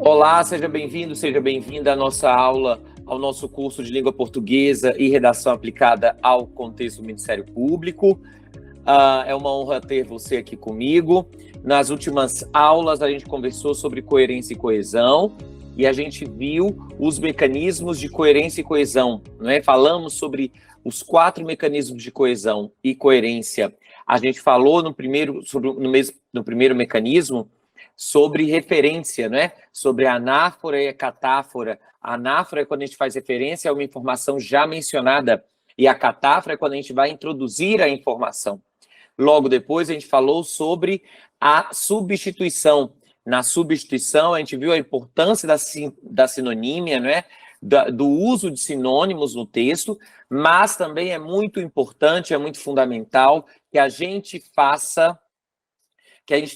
Olá, seja bem-vindo, seja bem-vinda à nossa aula, ao nosso curso de língua portuguesa e redação aplicada ao contexto do Ministério Público. É uma honra ter você aqui comigo. Nas últimas aulas, a gente conversou sobre coerência e coesão e a gente viu os mecanismos de coerência e coesão, né? Falamos sobre os 4 mecanismos de coesão e coerência. A gente falou no primeiro mecanismo sobre referência, né? Sobre a anáfora e a catáfora. A anáfora é quando a gente faz referência a uma informação já mencionada e a catáfora é quando a gente vai introduzir a informação. Logo depois, a gente falou sobre a substituição. Na substituição, a gente viu a importância da sinonímia, né? Do uso de sinônimos no texto, mas também é muito importante, é muito fundamental que a gente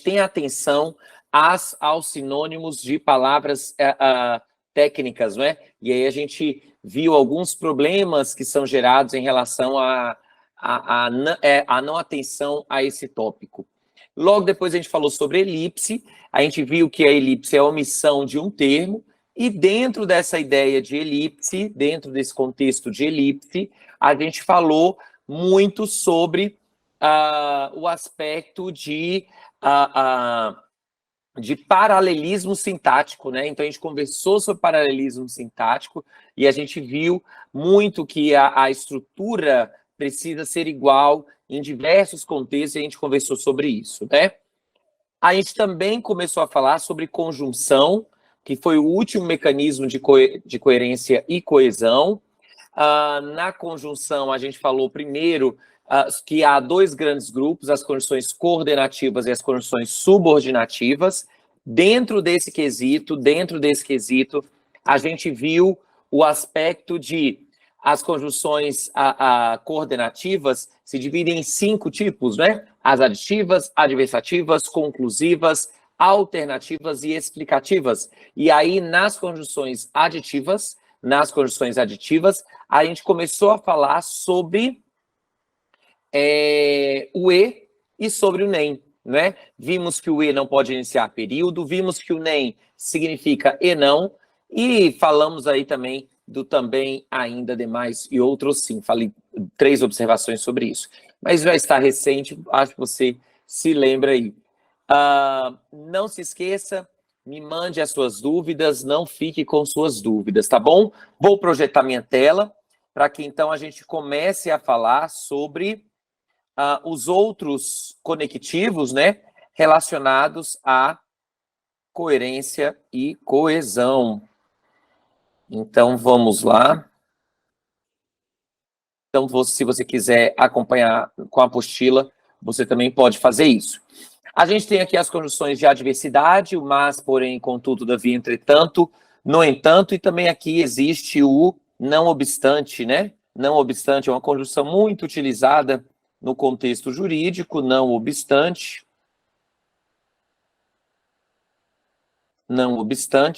tenha atenção aos sinônimos de palavras técnicas, não é? E aí a gente viu alguns problemas que são gerados em relação à não atenção a esse tópico. Logo depois a gente falou sobre elipse, a gente viu que a elipse é a omissão de um termo, e dentro dessa ideia de elipse, dentro desse contexto de elipse, a gente falou muito sobre o aspecto de paralelismo sintático, né? Então, a gente conversou sobre paralelismo sintático e a gente viu muito que a estrutura precisa ser igual em diversos contextos e a gente conversou sobre isso, né? A gente também começou a falar sobre conjunção, que foi o último mecanismo de coerência e coesão. Na conjunção, a gente falou primeiro que há 2 grandes grupos, as conjunções coordenativas e as conjunções subordinativas. Dentro desse quesito, a gente viu o aspecto de as conjunções coordenativas se dividem em 5 tipos, né? As aditivas, adversativas, conclusivas, alternativas e explicativas. E aí, nas conjunções aditivas, a gente começou a falar sobre o e e sobre o nem, né? Vimos que o e não pode iniciar período, vimos que o nem significa e não, e falamos aí também do também, ainda, demais e outros sim. Falei 3 observações sobre isso. Mas já está recente, acho que você se lembra aí. Não se esqueça, me mande as suas dúvidas, não fique com suas dúvidas, tá bom? Vou projetar minha tela para que então a gente comece a falar sobre os outros conectivos, né, relacionados à coerência e coesão. Então, vamos lá. Então, se você quiser acompanhar com a apostila, você também pode fazer isso. A gente tem aqui as conjunções de adversidade, o mas, porém, contudo, todavia, entretanto, no entanto, e também aqui existe o não obstante, né? Não obstante é uma conjunção muito utilizada no contexto jurídico, não obstante,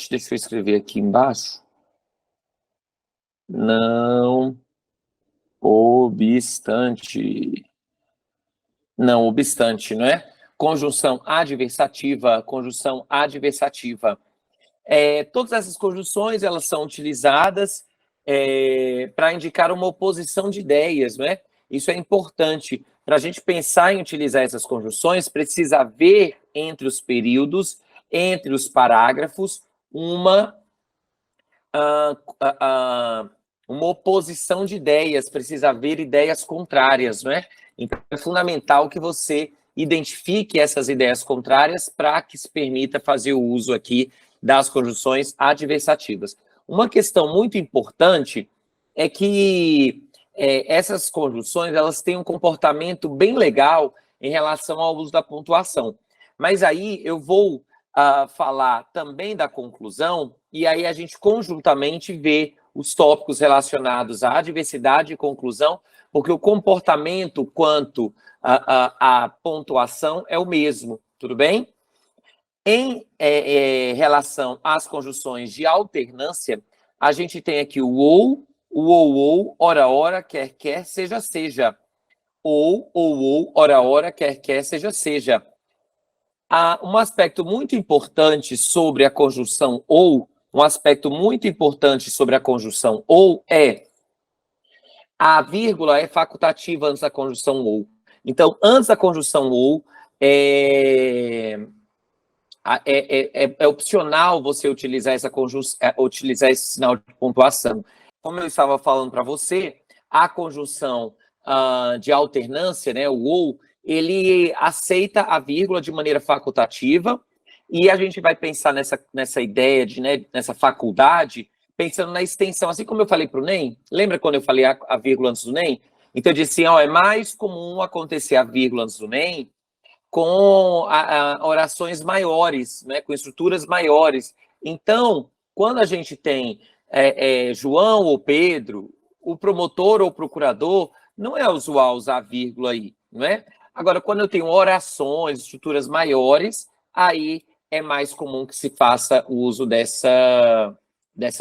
deixa eu escrever aqui embaixo, não obstante, não é? Conjunção adversativa. Todas essas conjunções, elas são utilizadas para indicar uma oposição de ideias, não é? Isso é importante. Para a gente pensar em utilizar essas conjunções, precisa haver entre os períodos, entre os parágrafos, uma oposição de ideias, precisa haver ideias contrárias, não é? Então, é fundamental que você identifique essas ideias contrárias para que se permita fazer o uso aqui das conjunções adversativas. Uma questão muito importante é que essas conjunções, elas têm um comportamento bem legal em relação ao uso da pontuação. Mas aí eu vou falar também da conclusão, e aí a gente conjuntamente vê os tópicos relacionados à adversidade e conclusão, porque o comportamento quanto à pontuação é o mesmo, tudo bem? Em relação às conjunções de alternância, a gente tem aqui o ou, ora, quer, seja. Ou, ora, quer, seja. Um aspecto muito importante sobre a conjunção ou, um aspecto muito importante sobre a conjunção ou é a vírgula é facultativa antes da conjunção ou. Então, antes da conjunção ou, é opcional você utilizar utilizar esse sinal de pontuação. Como eu estava falando para você, a conjunção de alternância, né, o ou, ele aceita a vírgula de maneira facultativa, e a gente vai pensar nessa ideia nessa faculdade, pensando na extensão, assim como eu falei para o NEM, lembra quando eu falei a vírgula antes do NEM? Então eu disse assim, é mais comum acontecer a vírgula antes do NEM com orações maiores, né, com estruturas maiores. Então, quando a gente tem João ou Pedro, o promotor ou procurador, não é usual usar vírgula aí, não é? Agora, quando eu tenho orações, estruturas maiores, aí é mais comum que se faça o uso dessa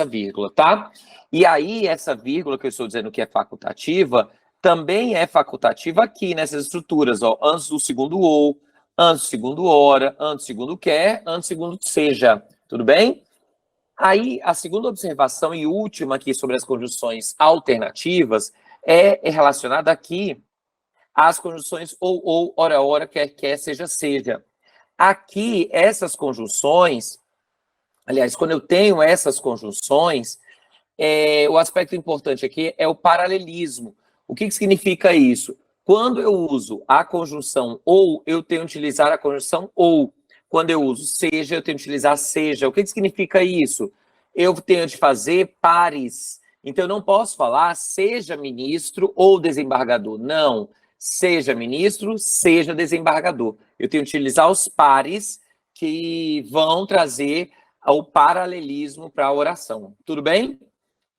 vírgula, tá? E aí, essa vírgula que eu estou dizendo que é facultativa, também é facultativa aqui nessas estruturas, ó, antes do segundo ou, antes do segundo ora, antes do segundo quer, antes do segundo seja, tudo bem? Aí, a segunda observação e última aqui sobre as conjunções alternativas é relacionada aqui às conjunções ou, ora, ora, quer, quer, seja, seja. Aqui, essas conjunções, aliás, quando eu tenho essas conjunções, o aspecto importante aqui é o paralelismo. O que significa isso? Quando eu uso a conjunção ou, eu tenho que utilizar a conjunção ou. Quando eu uso seja, eu tenho que utilizar seja. O que significa isso? Eu tenho de fazer pares. Então, eu não posso falar seja ministro ou desembargador. Não. Seja ministro, seja desembargador. Eu tenho que utilizar os pares que vão trazer o paralelismo para a oração. Tudo bem?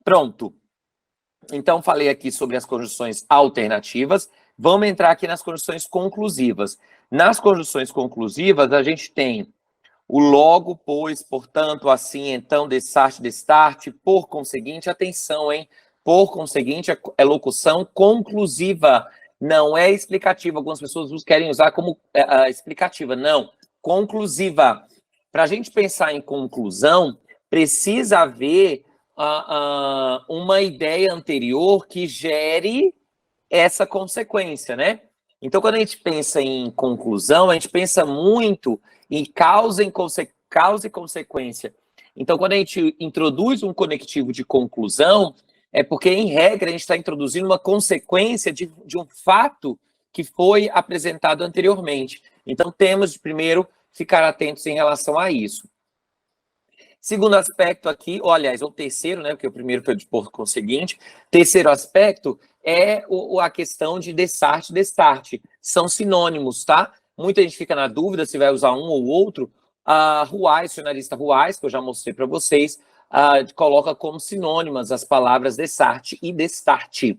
Pronto. Então, falei aqui sobre as conjunções alternativas. Vamos entrar aqui nas conjunções conclusivas. Nas conjunções conclusivas, a gente tem o logo, pois, portanto, assim, então, destarte, destarte, por conseguinte, atenção, hein? Por conseguinte, é locução conclusiva, não é explicativa. Algumas pessoas querem usar como explicativa. Não, conclusiva. Para a gente pensar em conclusão, precisa haver uma ideia anterior que gere essa consequência, né? Então, quando a gente pensa em conclusão, a gente pensa muito em causa e consequência. Então, quando a gente introduz um conectivo de conclusão, é porque, em regra, a gente está introduzindo uma consequência de um fato que foi apresentado anteriormente. Então, temos de primeiro ficar atentos em relação a isso. Segundo aspecto aqui, ou aliás, o terceiro, né, porque o primeiro foi de por conseguinte, terceiro aspecto é a questão de destarte, destarte. São sinônimos, tá? Muita gente fica na dúvida se vai usar um ou outro. Ruais, dicionarista Ruais, que eu já mostrei para vocês, coloca como sinônimas as palavras destarte e destarte.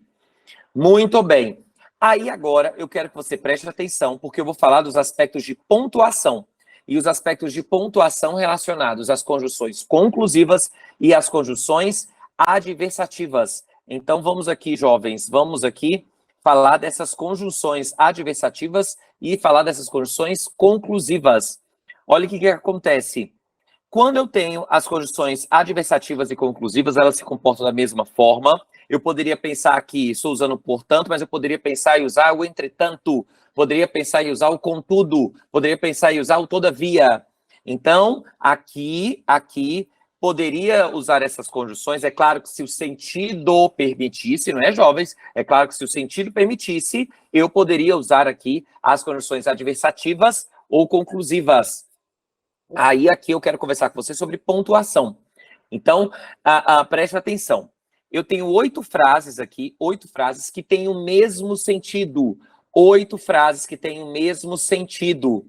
Muito bem. Aí agora eu quero que você preste atenção, porque eu vou falar dos aspectos de pontuação. E os aspectos de pontuação relacionados às conjunções conclusivas e às conjunções adversativas. Então, vamos aqui, jovens, vamos aqui falar dessas conjunções adversativas e falar dessas conjunções conclusivas. Olha o que acontece. Quando eu tenho as conjunções adversativas e conclusivas, elas se comportam da mesma forma. Eu poderia pensar aqui, estou usando portanto, mas eu poderia pensar em usar o entretanto, poderia pensar em usar o contudo, poderia pensar em usar o todavia. Então, aqui, poderia usar essas conjunções. É claro que se o sentido permitisse, não é, jovens? É claro que se o sentido permitisse, eu poderia usar aqui as conjunções adversativas ou conclusivas. Aí, aqui eu quero conversar com você sobre pontuação. Então, preste atenção. Eu tenho 8 frases aqui, 8 frases que têm o mesmo sentido. 8 frases que têm o mesmo sentido.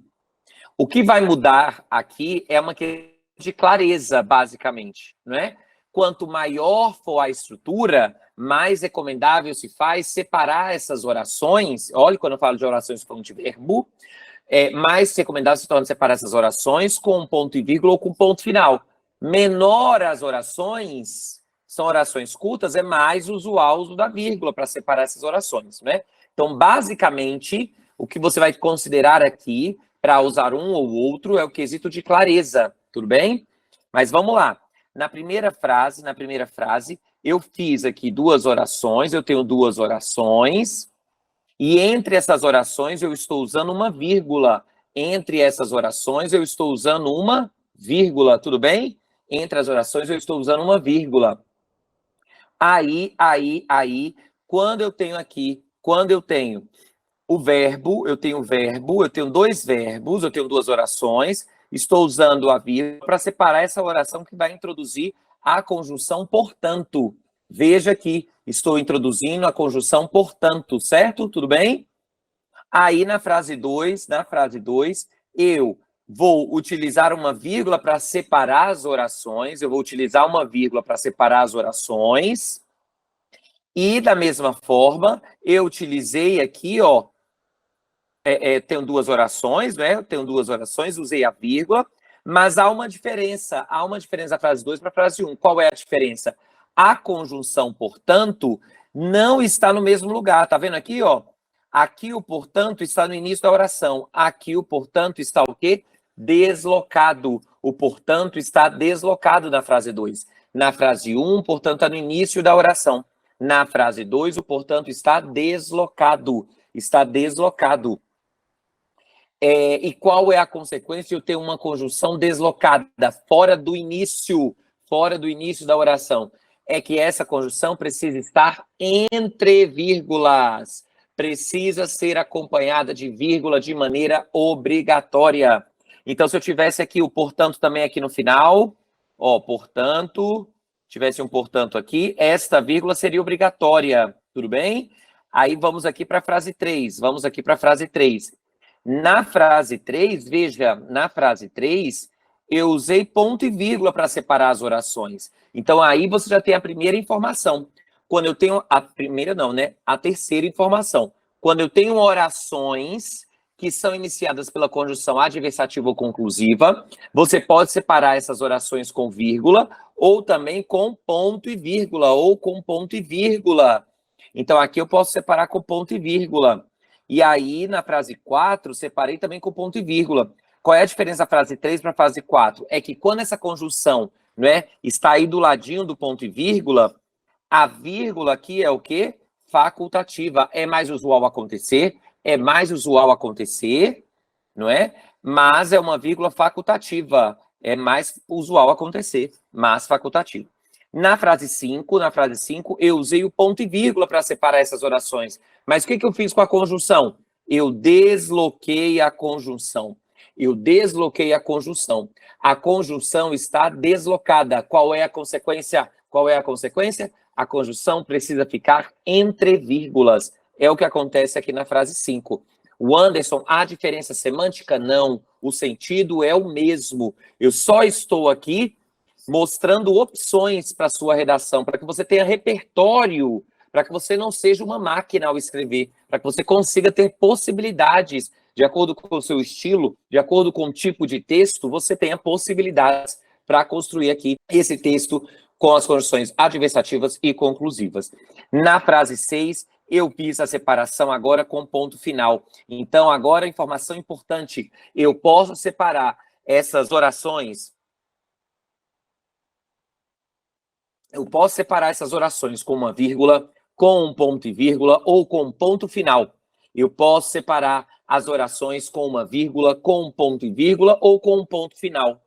O que vai mudar aqui é uma questão de clareza, basicamente, não é? Quanto maior for a estrutura, mais recomendável se faz separar essas orações. Olha, quando eu falo de orações falando de verbo, mais recomendável se torna separar essas orações com um ponto e vírgula ou com um ponto final. Menor as orações, são orações curtas, é mais usual o uso da vírgula para separar essas orações, né? Então, basicamente, o que você vai considerar aqui para usar um ou outro é o quesito de clareza, tudo bem? Mas vamos lá. Na primeira frase, eu fiz aqui duas orações, eu tenho duas orações, e entre essas orações eu estou usando uma vírgula. Entre essas orações eu estou usando uma vírgula, tudo bem? Entre as orações eu estou usando uma vírgula. Aí, quando eu tenho o verbo, eu tenho dois verbos, eu tenho duas orações, estou usando a vírgula para separar essa oração que vai introduzir a conjunção portanto. Veja que estou introduzindo a conjunção portanto, certo? Tudo bem? Aí na frase 2, eu vou utilizar uma vírgula para separar as orações, e da mesma forma, eu utilizei aqui, ó, tenho duas orações, né? Eu tenho duas orações, usei a vírgula, mas há uma diferença da frase 2 para a frase 1. Qual é a diferença? A conjunção, portanto, não está no mesmo lugar. Tá vendo aqui, ó? Aqui o portanto está no início da oração. Aqui o portanto está o quê? Deslocado. O portanto está deslocado na frase 2. Na frase 1, o portanto está no início da oração. Na frase 2, o portanto está deslocado. Está deslocado. E qual é a consequência de eu ter uma conjunção deslocada, fora do início da oração? É que essa conjunção precisa estar entre vírgulas, precisa ser acompanhada de vírgula de maneira obrigatória. Então, se eu tivesse aqui o portanto também aqui no final, ó, portanto, tivesse um portanto aqui, esta vírgula seria obrigatória, tudo bem? Aí vamos aqui para a frase 3, Na frase 3, veja, eu usei ponto e vírgula para separar as orações. Então, aí você já tem a primeira informação. Quando eu tenho a terceira informação. Quando eu tenho orações que são iniciadas pela conjunção adversativa ou conclusiva, você pode separar essas orações com vírgula, ou também com ponto e vírgula, Então, aqui eu posso separar com ponto e vírgula. E aí, na frase 4, separei também com ponto e vírgula. Qual é a diferença da frase 3 para a frase 4? É que quando essa conjunção, está aí do ladinho do ponto e vírgula, a vírgula aqui é o quê? Facultativa. É mais usual acontecer, não é? Mas é uma vírgula facultativa. É mais usual acontecer, mas facultativa. Na frase 5, eu usei o ponto e vírgula para separar essas orações. Mas o que eu fiz com a conjunção? Eu desloquei a conjunção. A conjunção está deslocada. Qual é a consequência? A conjunção precisa ficar entre vírgulas. É o que acontece aqui na frase 5. O Anderson, há diferença semântica? Não. O sentido é o mesmo. Eu só estou aqui mostrando opções para a sua redação, para que você tenha repertório, para que você não seja uma máquina ao escrever, para que você consiga ter possibilidades, de acordo com o seu estilo, de acordo com o tipo de texto, você tenha possibilidades para construir aqui esse texto com as conjunções adversativas e conclusivas. Na frase 6, eu fiz a separação agora com ponto final. Então, agora, informação importante, eu posso separar essas orações com uma vírgula, com um ponto e vírgula ou com um ponto final. Eu posso separar as orações com uma vírgula, com um ponto e vírgula ou com um ponto final.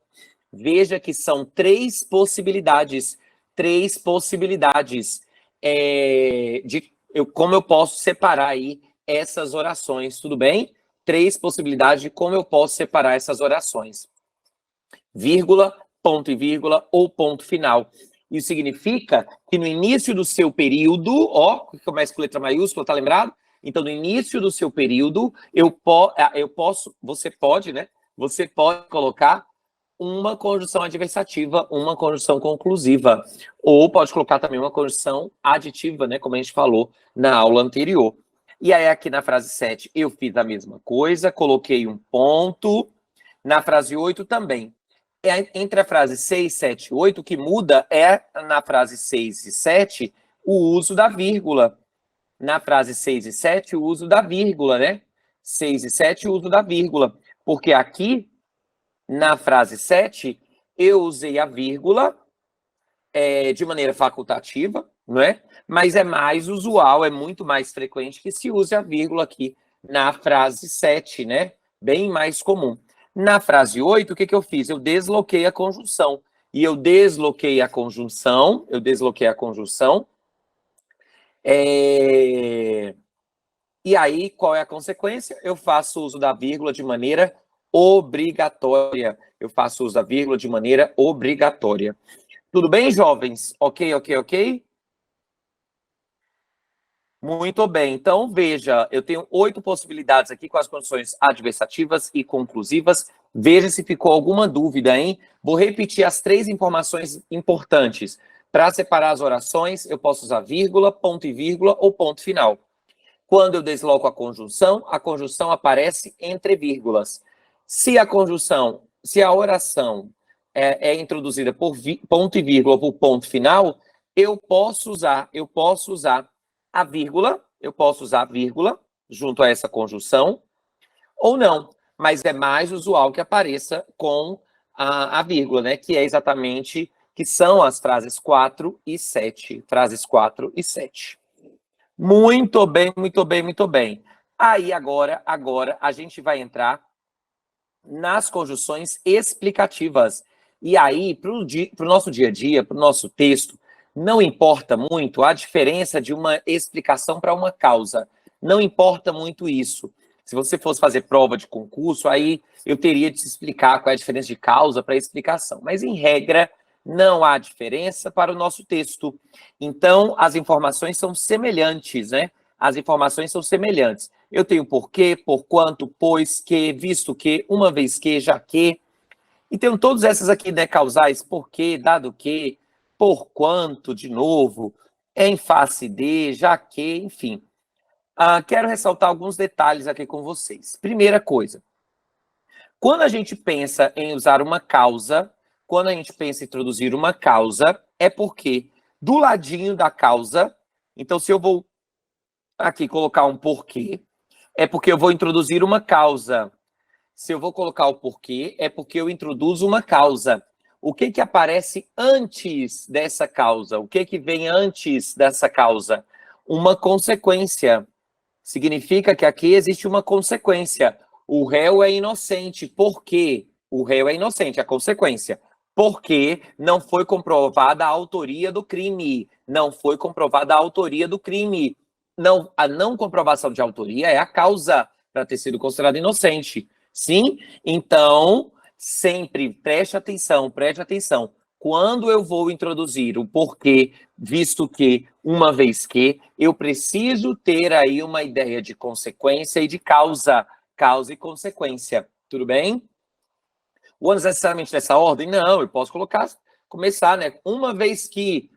Veja que são três possibilidades como eu posso separar aí essas orações, tudo bem? Três possibilidades de como eu posso separar essas orações. Vírgula, ponto e vírgula ou ponto final. Isso significa que no início do seu período, que começa com letra maiúscula, tá lembrado? Então, no início do seu período, você pode colocar uma conjunção adversativa, uma conjunção conclusiva, ou pode colocar também uma conjunção aditiva, como a gente falou na aula anterior. E aí, aqui na frase 7, eu fiz a mesma coisa, coloquei um ponto. Na frase 8 também. Entre a frase 6, 7 e 8, o que muda é, na frase 6 e 7, o uso da vírgula. Na frase 6 e 7, o uso da vírgula, 6 e 7, o uso da vírgula. Porque aqui, na frase 7, eu usei a vírgula de maneira facultativa, não é? Mas é mais usual, é muito mais frequente que se use a vírgula aqui na frase 7, né? Bem mais comum. Na frase 8, o que eu fiz? Eu desloquei a conjunção. E eu desloquei a conjunção, E aí, qual é a consequência? Eu faço uso da vírgula de maneira obrigatória. Tudo bem, jovens? Ok? Muito bem. Então, veja, eu tenho 8 possibilidades aqui com as condições adversativas e conclusivas. Veja se ficou alguma dúvida, hein? Vou repetir as 3 informações importantes. Para separar as orações, eu posso usar vírgula, ponto e vírgula ou ponto final. Quando eu desloco a conjunção aparece entre vírgulas. Se a oração é introduzida por ponto e vírgula ou por ponto final, eu posso usar a vírgula junto a essa conjunção, ou não, mas é mais usual que apareça com a vírgula, né? Que são as frases 4 e 7. Muito bem. Aí agora a gente vai entrar nas conjunções explicativas. E aí, para o nosso dia a dia, para o nosso texto, não importa muito a diferença de uma explicação para uma causa. Não importa muito isso. Se você fosse fazer prova de concurso, aí eu teria de te explicar qual é a diferença de causa para explicação. Mas, em regra, não há diferença para o nosso texto. Então, as informações são semelhantes, né? Eu tenho porquê, por quanto, pois que, visto que, uma vez que, já que. E tenho todas essas aqui, né? Causais, porquê, dado que, por quanto, de novo, em face de, já que, enfim. Quero ressaltar alguns detalhes aqui com vocês. Primeira coisa, quando a gente pensa em usar uma causa, quando a gente pensa em introduzir uma causa, é porque do ladinho da causa, então se eu vou aqui colocar um porquê, é porque eu vou introduzir uma causa. Se eu vou colocar o porquê, é porque eu introduzo uma causa. O que aparece antes dessa causa? O que vem antes dessa causa? Uma consequência. Significa que aqui existe uma consequência. O réu é inocente. Por quê? O réu é inocente, a consequência. Porque não foi comprovada a autoria do crime. A não comprovação de autoria é a causa para ter sido considerado inocente. Sim? Então, sempre preste atenção. Quando eu vou introduzir o porquê, visto que, uma vez que, eu preciso ter aí uma ideia de consequência e de causa e consequência. Tudo bem? Ou necessariamente nessa ordem? Não, eu posso começar, né? Uma vez que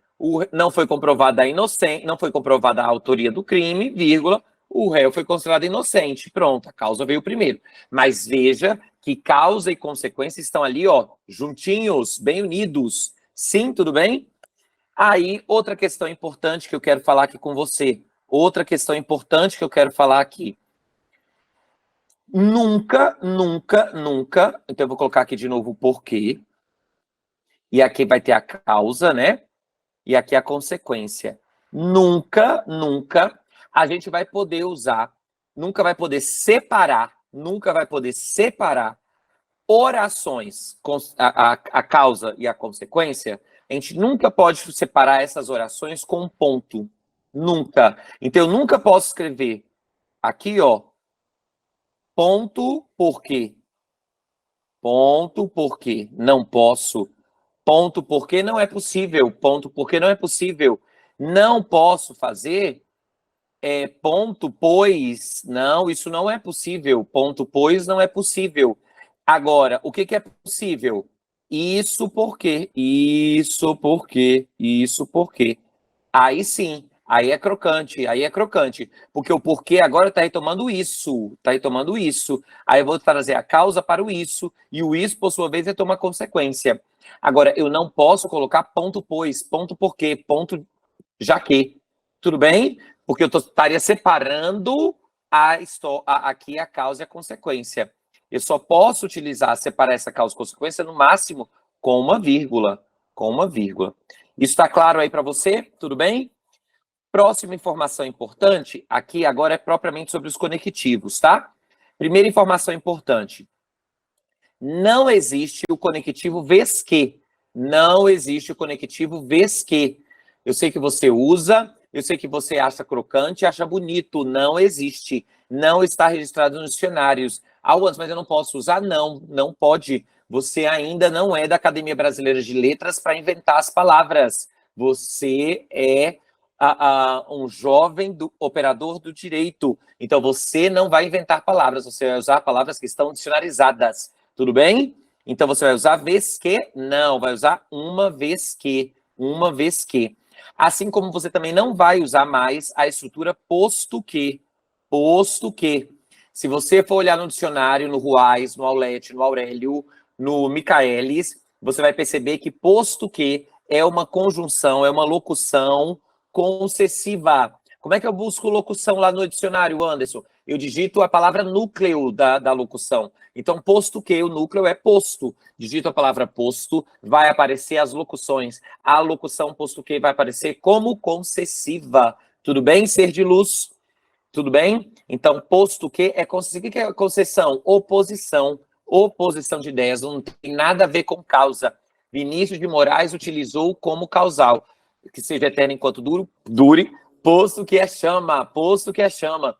não foi comprovada a autoria do crime, vírgula, o réu foi considerado inocente. Pronto, a causa veio primeiro. Mas veja que causa e consequência estão ali, ó, juntinhos, bem unidos. Sim, tudo bem? Aí, outra questão importante que eu quero falar aqui com você. Nunca. Então, eu vou colocar aqui de novo o porquê. E aqui vai ter a causa, né? E aqui a consequência. Nunca a gente vai poder usar, nunca vai poder separar orações, a causa e a consequência. A gente nunca pode separar essas orações com um ponto. Nunca. Então, eu nunca posso escrever aqui, ó, ponto porquê. Não posso. Ponto porque não é possível. Não posso fazer ponto pois. Não, isso não é possível. Ponto pois não é possível. Agora, o que é possível? Isso porque. Aí sim, aí é crocante. Porque o porquê agora está retomando isso. Aí eu vou trazer a causa para o isso, e o isso, por sua vez, retoma a consequência. Agora, eu não posso colocar ponto pois, ponto porque, ponto já que. Tudo bem? Porque eu estaria separando aqui a causa e a consequência. Eu só posso utilizar, separar essa causa e consequência, no máximo, com uma vírgula. Com uma vírgula. Isso está claro aí para você? Tudo bem? Próxima informação importante, aqui agora é propriamente sobre os conectivos, tá? Primeira informação importante. Não existe o conectivo vez que. Não existe o conectivo vez que. Eu sei que você usa, eu sei que você acha crocante, acha bonito. Não existe. Não está registrado nos dicionários. Mas eu não posso usar? Não, não pode. Você ainda não é da Academia Brasileira de Letras para inventar as palavras. Você é um jovem operador do direito. Então, você não vai inventar palavras, você vai usar palavras que estão dicionarizadas. Tudo bem? Então, você vai usar vez que? Não, vai usar uma vez que. Uma vez que. Assim como você também não vai usar mais a estrutura posto que. Posto que. Se você for olhar no dicionário, no Ruais, no Aulete, no Aurélio, no Michaelis, você vai perceber que posto que é uma conjunção, é uma locução concessiva. Como é que eu busco locução lá no dicionário, Anderson? Eu digito a palavra núcleo da locução. Então, posto que o núcleo é posto. Digito a palavra posto, vai aparecer as locuções. A locução posto que vai aparecer como concessiva. Tudo bem, ser de luz? Tudo bem? Então, posto que é concessão. O que é concessão? Oposição. Oposição de ideias. Não tem nada a ver com causa. Vinícius de Moraes utilizou como causal. Que seja eterno enquanto dure, posto que é chama, posto que é chama.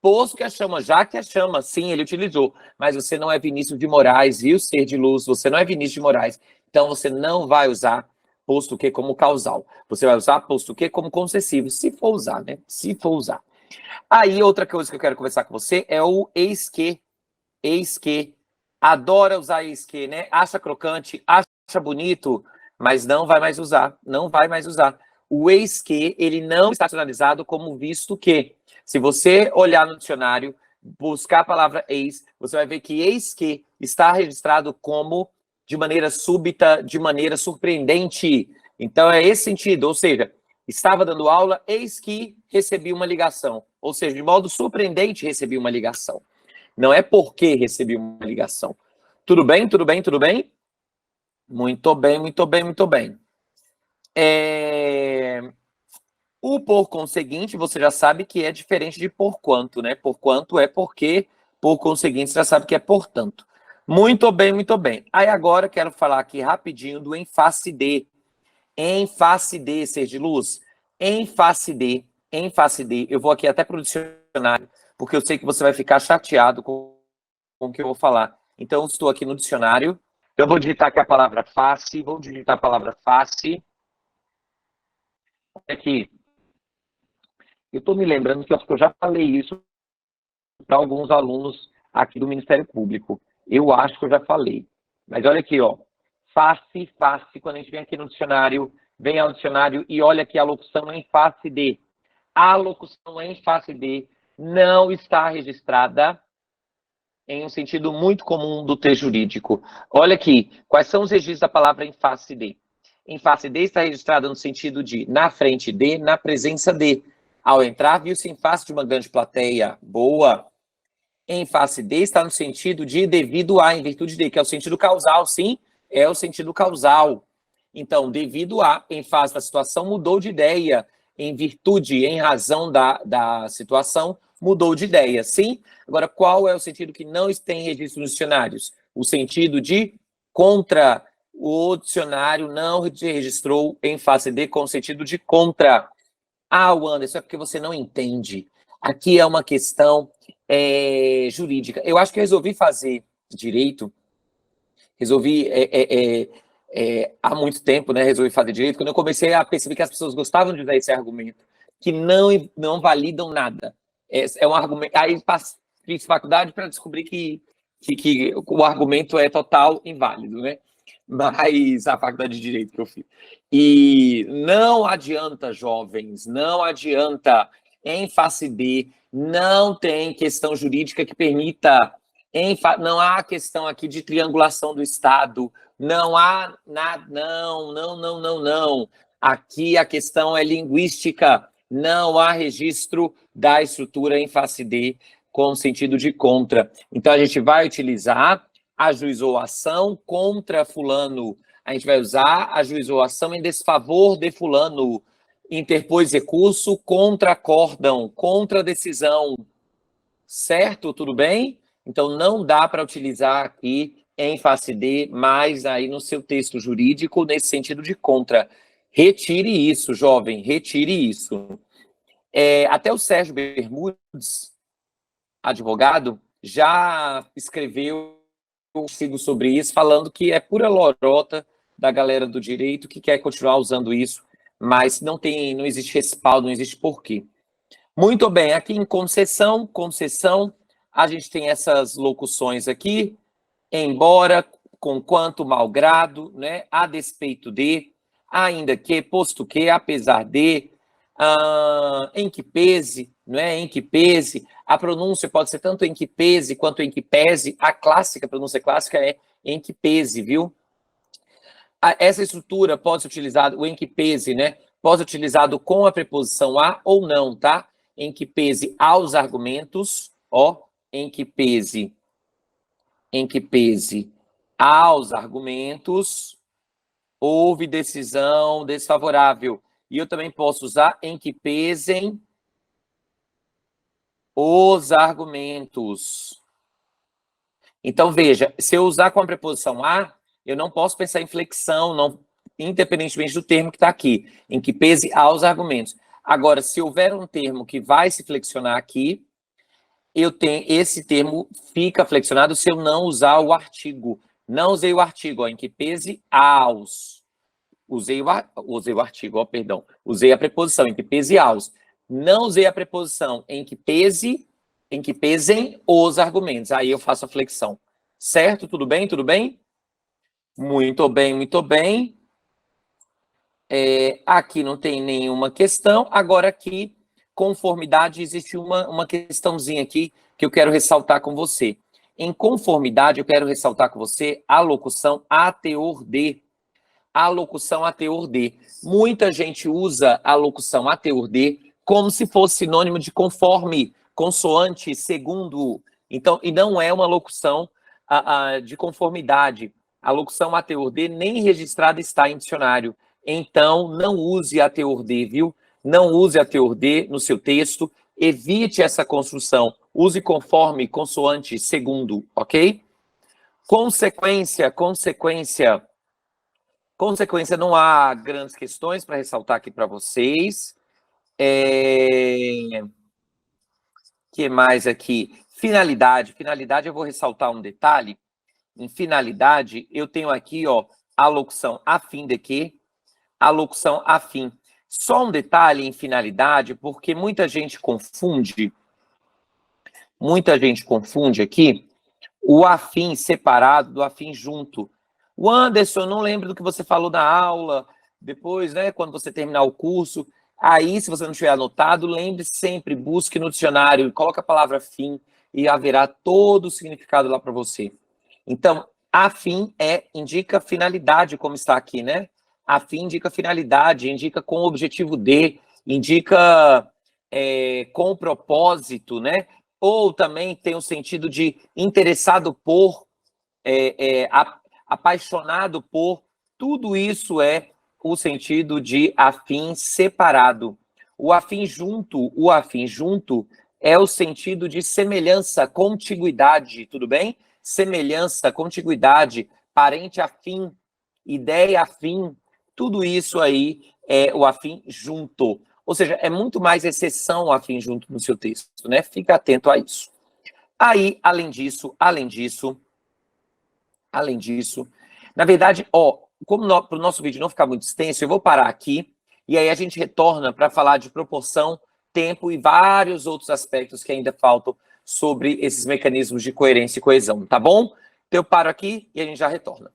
Posto que é chama, já que é chama, sim, ele utilizou. Mas você não é Vinícius de Moraes, viu, ser de luz? Você não é Vinícius de Moraes. Então, você não vai usar posto que como causal. Você vai usar posto que como concessivo, se for usar, né? Se for usar. Aí, outra coisa que eu quero conversar com você é o eis que. Eis que. Adora usar eis que, né? Acha crocante, acha bonito, mas não vai mais usar. Não vai mais usar. O eis que, ele não está nacionalizado como visto que. Se você olhar no dicionário, buscar a palavra eis, você vai ver que eis que está registrado como de maneira súbita, de maneira surpreendente. Então, é esse sentido. Ou seja, estava dando aula, eis que recebi uma ligação. Ou seja, de modo surpreendente, recebi uma ligação. Não é porque recebi uma ligação. Tudo bem? Tudo bem? Tudo bem? Muito bem, muito bem, muito bem. O por conseguinte, você já sabe que é diferente de por quanto, né? Por quanto é porque, por conseguinte, você já sabe que é portanto. Muito bem, muito bem. Aí agora quero falar aqui rapidinho do em face de. Em face de, ser de luz. Em face de, em face de. Eu vou aqui até para o dicionário, porque eu sei que você vai ficar chateado com o que eu vou falar. Então, estou aqui no dicionário. Eu vou digitar aqui a palavra face, vou digitar a palavra face. Aqui. Eu estou me lembrando que eu acho que eu já falei isso para alguns alunos aqui do Ministério Público. Eu acho que eu já falei. Mas olha aqui, ó. Face, face, quando a gente vem aqui no dicionário, vem ao dicionário e olha aqui a locução em face de. A locução em face de não está registrada em um sentido muito comum do texto jurídico. Olha aqui, quais são os registros da palavra em face de? Em face de está registrada no sentido de na frente de, na presença de. Ao entrar, viu-se em face de uma grande plateia. Boa. Em face de está no sentido de devido a, em virtude de, que é o sentido causal, sim, é o sentido causal. Então, devido a, em face da situação, mudou de ideia. Em virtude, em razão da situação, mudou de ideia, sim? Agora, qual é o sentido que não tem registro nos dicionários? O sentido de contra. O dicionário não registrou em face de com o sentido de contra. Ah, Anderson, é porque você não entende. Aqui é uma questão jurídica. Eu acho que eu resolvi fazer direito, resolvi há muito tempo, né? Resolvi fazer direito, quando eu comecei a perceber que as pessoas gostavam de usar esse argumento, que não validam nada. É um argumento. Aí fiz faculdade para descobrir que o argumento é total inválido, né? Mas a faculdade de direito que eu fiz. E não adianta, jovens, não adianta em face de, não tem questão jurídica que permita, não há questão aqui de triangulação do Estado, não há nada, não. Aqui a questão é linguística, não há registro da estrutura em face de, com o sentido de contra. Então, a gente vai utilizar ajuizou a ação contra fulano. A gente vai usar ajuizou a ação em desfavor de fulano. Interpôs recurso contra acórdão, contra decisão. Certo? Tudo bem? Então, não dá para utilizar aqui em face de, mas aí no seu texto jurídico, nesse sentido de contra. Retire isso, jovem, retire isso. Até o Sérgio Bermudes, advogado, já escreveu um artigo sobre isso, falando que é pura lorota da galera do direito que quer continuar usando isso, mas não existe respaldo, não existe porquê. Muito bem, aqui em concessão, a gente tem essas locuções aqui, embora, conquanto, malgrado, né, a despeito de, ainda que, posto que, apesar de, em que pese, né, em que pese, a pronúncia pode ser tanto em que pese quanto em que pese, a pronúncia clássica é em que pese, viu? Essa estrutura pode ser utilizada, o em que pese, né, pode ser utilizado com a preposição a ou não, tá? Em que pese aos argumentos, ó, em que pese aos argumentos, houve decisão desfavorável. E eu também posso usar em que pesem os argumentos. Então, veja, se eu usar com a preposição a, eu não posso pensar em flexão, não, independentemente do termo que está aqui, em que pese aos argumentos. Agora, se houver um termo que vai se flexionar aqui, esse termo fica flexionado se eu não usar o artigo. Não usei o artigo, ó, em que pese aos. Usei o artigo, ó, perdão. Usei a preposição, em que pese aos. Não usei a preposição, em que pesem os argumentos. Aí eu faço a flexão. Certo? Tudo bem? Tudo bem? Muito bem, muito bem. Aqui não tem nenhuma questão. Agora aqui, conformidade, existe uma questãozinha aqui que eu quero ressaltar com você. Em conformidade, eu quero ressaltar com você a locução a teor de. A locução a teor de. Muita gente usa a locução a teor de como se fosse sinônimo de conforme, consoante, segundo. Então, e não é uma locução de conformidade. A locução a teor de nem registrada está em dicionário. Então, não use a teor de, viu? Não use a teor de no seu texto. Evite essa construção. Use conforme, consoante, segundo, ok? Consequência, não há grandes questões para ressaltar aqui para vocês. Que mais aqui? Finalidade eu vou ressaltar um detalhe. Em finalidade, eu tenho aqui, ó, a locução a fim de que, a locução a fim. Só um detalhe em finalidade, porque muita gente confunde aqui o afim separado do afim junto. O Anderson, não lembro do que você falou na aula, depois, né, quando você terminar o curso, aí, se você não tiver anotado, lembre sempre, busque no dicionário, coloque a palavra fim e haverá todo o significado lá para você. Então, afim indica finalidade, como está aqui, né? Afim indica finalidade, indica com o objetivo de, indica com o propósito, né? Ou também tem o sentido de interessado por, apaixonado por, tudo isso é o sentido de afim separado. O afim junto é o sentido de semelhança, contiguidade, tudo bem? Semelhança, contiguidade, parente afim, ideia afim, tudo isso aí é o afim junto. Ou seja, é muito mais exceção o afim junto no seu texto, né? Fica atento a isso. Aí, além disso, na verdade, ó, como para o nosso vídeo não ficar muito extenso, eu vou parar aqui e aí a gente retorna para falar de proporção, tempo e vários outros aspectos que ainda faltam sobre esses mecanismos de coerência e coesão, tá bom? Então eu paro aqui e a gente já retorna.